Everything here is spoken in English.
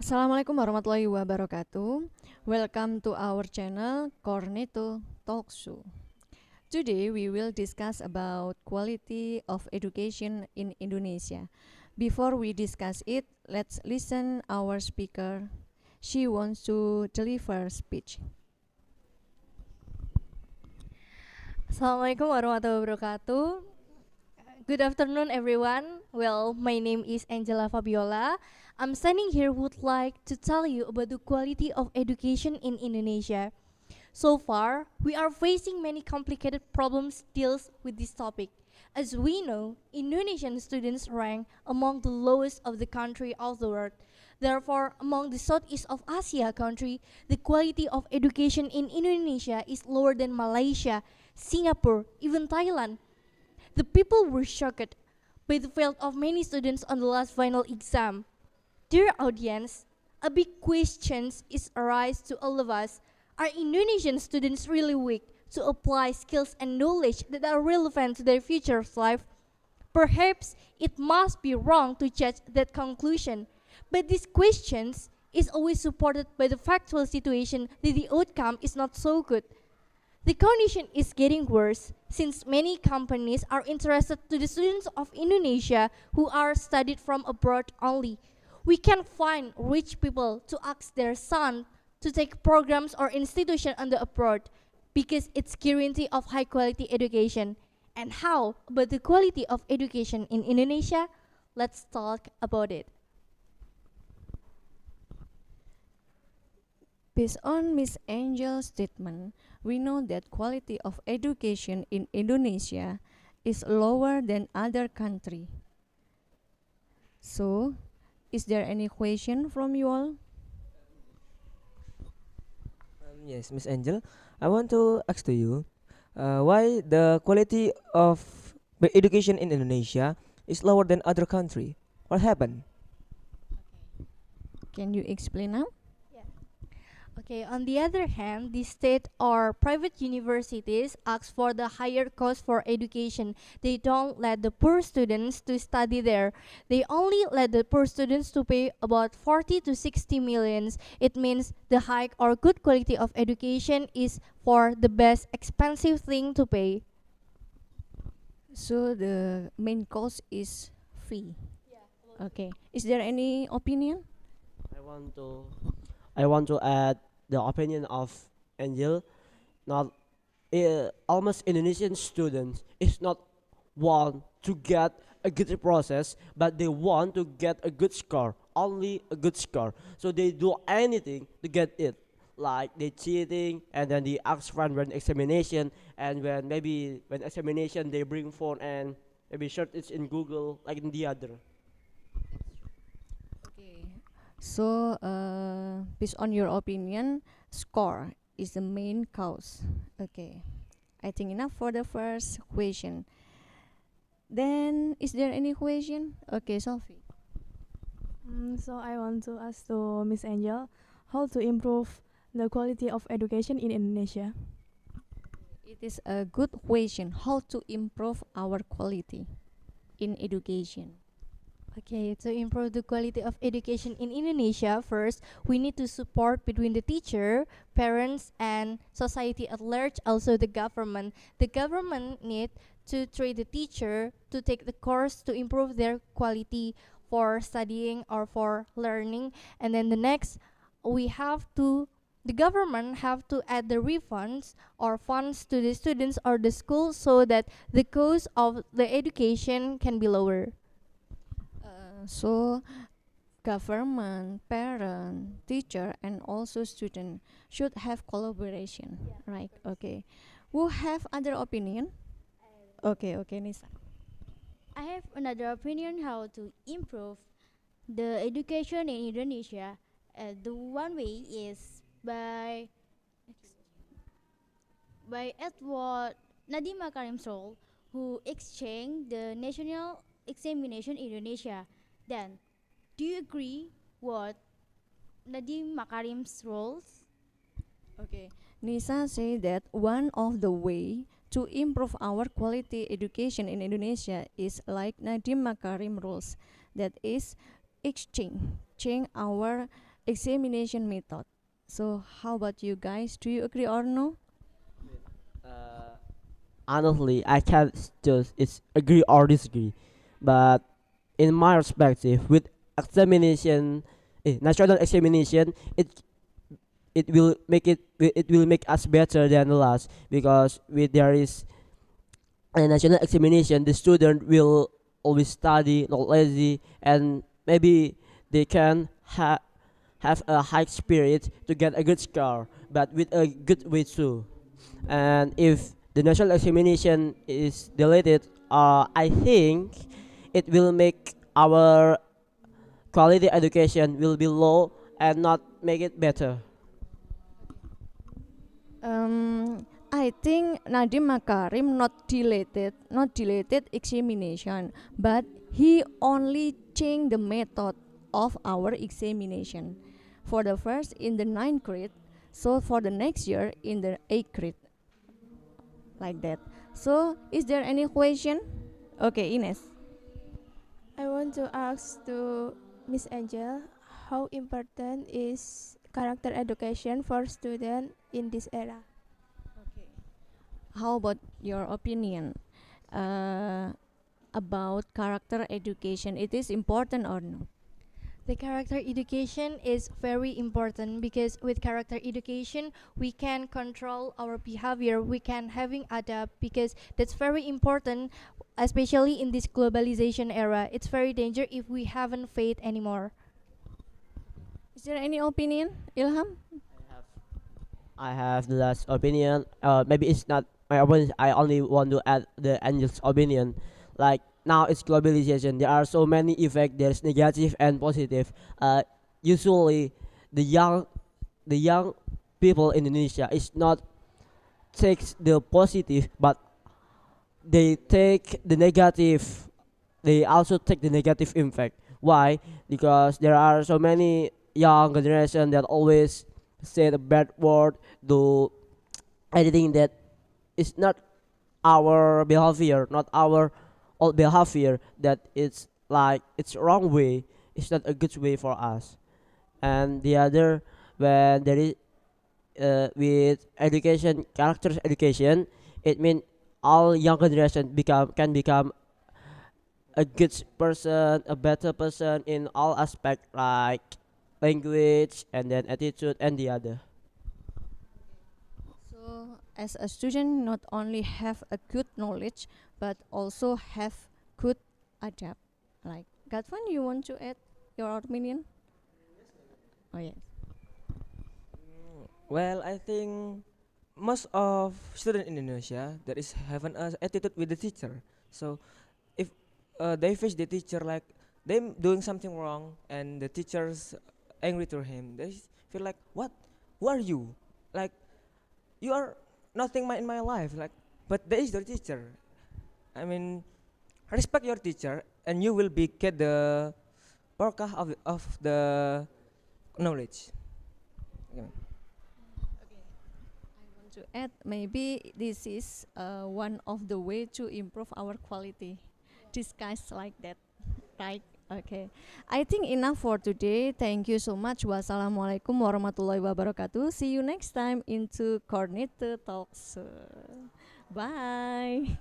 Assalamualaikum warahmatullahi wabarakatuh. Welcome to our channel Corneto Talk Show. Today we will discuss about quality of education in Indonesia. Before we discuss it, let's listen our speaker. She wants to deliver speech. Assalamualaikum warahmatullahi wabarakatuh. Good afternoon, everyone. Well, my name is Angela Fabiola. I'm standing here would like to tell you about the quality of education in Indonesia. So far, we are facing many complicated problems deals with this topic. As we know, Indonesian students rank among the lowest of the country of the world. Therefore, among the Southeast of Asia country, the quality of education in Indonesia is lower than Malaysia, Singapore, even Thailand. The people were shocked by the failure of many students on the last final exam. Dear audience, a big question is arise to all of us. Are Indonesian students really weak to apply skills and knowledge that are relevant to their future life? Perhaps it must be wrong to judge that conclusion, but these questions is always supported by the factual situation that the outcome is not so good. The condition is getting worse since many companies are interested to the students of Indonesia who are studied from abroad only. We can find rich people to ask their son to take programs or institution on the abroad because it's guarantee of high quality education. And how about the quality of education in Indonesia? Let's talk about it. Based on Miss Angel's statement, we know that quality of education in Indonesia is lower than other country. So, is there any question from you all? Yes, Miss Angel, I want to ask to you why the quality of education in Indonesia is lower than other country. What happened? Can you explain now? Okay, on the other hand, the state or private universities ask for the higher cost for education. They don't let the poor students to study there. They only let the poor students to pay about 40 to 60 millions. It means the high or good quality of education is for the best expensive thing to pay. So the main cause is fee. Okay. Is there any opinion? I want to I want to add the opinion of Angel. Not almost Indonesian students is not want to get a good process, but they want to get a good score, only a good score. So they do anything to get it. Like they cheating and then they ask friend when examination and when examination they bring phone and maybe search it in Google like in the other. Okay. So, based on your opinion, score is the main cause. Okay. I think enough for the first question. Then, is there any question? Okay, Sophie. So I want to ask to Miss Angel how to improve the quality of education in Indonesia. It is a good question. How to improve our quality in education? Okay, to improve the quality of education in Indonesia, first we need to support between the teacher, parents, and society at large. Also, the government. The government need to train the teacher to take the course to improve their quality for studying or for learning. And then the next, we have to. The government have to add the refunds or funds to the students or the schools so that the cost of the education can be lower. So, government, parent, teacher, and also student should have collaboration, right? Okay. Who have other opinion? Okay, Nisa. I have another opinion how to improve the education in Indonesia. The one way is by Edward Nadiem Makarim's role, who exchanged the national examination in Indonesia. Then, do you agree what Nadiem Makarim's roles? Okay. Nisa say that one of the way to improve our quality education in Indonesia is like Nadiem Makarim rules, that is exchange our examination method. So how about you guys? Do you agree or no? Uh, Honestly, I can't just it's agree or disagree, but in my perspective, with examination, national examination, it will make us better than the last because with there is a national examination, the student will always study, not lazy, and maybe they can have a high spirit to get a good score, but with a good way too. And if the national examination is deleted, I think it will make our quality education will be low and not make it better. I think Nadiem Makarim not deleted examination, but he only changed the method of our examination. For the first in the ninth grade, so for the next year in the eighth grade, like that. So, is there any question? Okay, Ines. I want to ask to Miss Angel, how important is character education for students in this era? Okay. How about your opinion about character education? It is important or no? The character education is very important because with character education we can control our behavior, we can having adapt because that's very important, especially in this globalization era. It's very dangerous if we haven't faith anymore. Is there any opinion, Ilham? I have the last opinion. Maybe it's not my opinion. I only want to add the Angel's opinion. Like now it's globalization. There are so many effects. There's negative and positive. Usually, the young, the young people in Indonesia is not takes the positive, but they take the negative. They also take the negative impact. Why? Because there are so many young generation that always say the bad word, do anything that is not our behavior, not our old behavior, that it's like it's wrong way, it's not a good way for us. And the other, when there is with education, character education, it means all young generation become a good person, a better person in all aspect like language and then attitude and the other. So, as a student, not only have a good knowledge, but also have good adapt. Like Gatwan, you want to add your opinion? Oh yes. Well, I think most of student in Indonesia that is having a attitude with the teacher. So if they face the teacher like them doing something wrong and the teachers angry to him, they feel like what? Who are you? Like you are nothing in my life. Like but there is your teacher. I mean respect your teacher and you will be get the barakah of the knowledge. Yeah. Want to add, maybe this is one of the way to improve our quality. Discuss like that, right? Okay. I think enough for today. Thank you so much. Wassalamualaikum warahmatullahi wabarakatuh. See you next time into Coordinator Talks. Bye.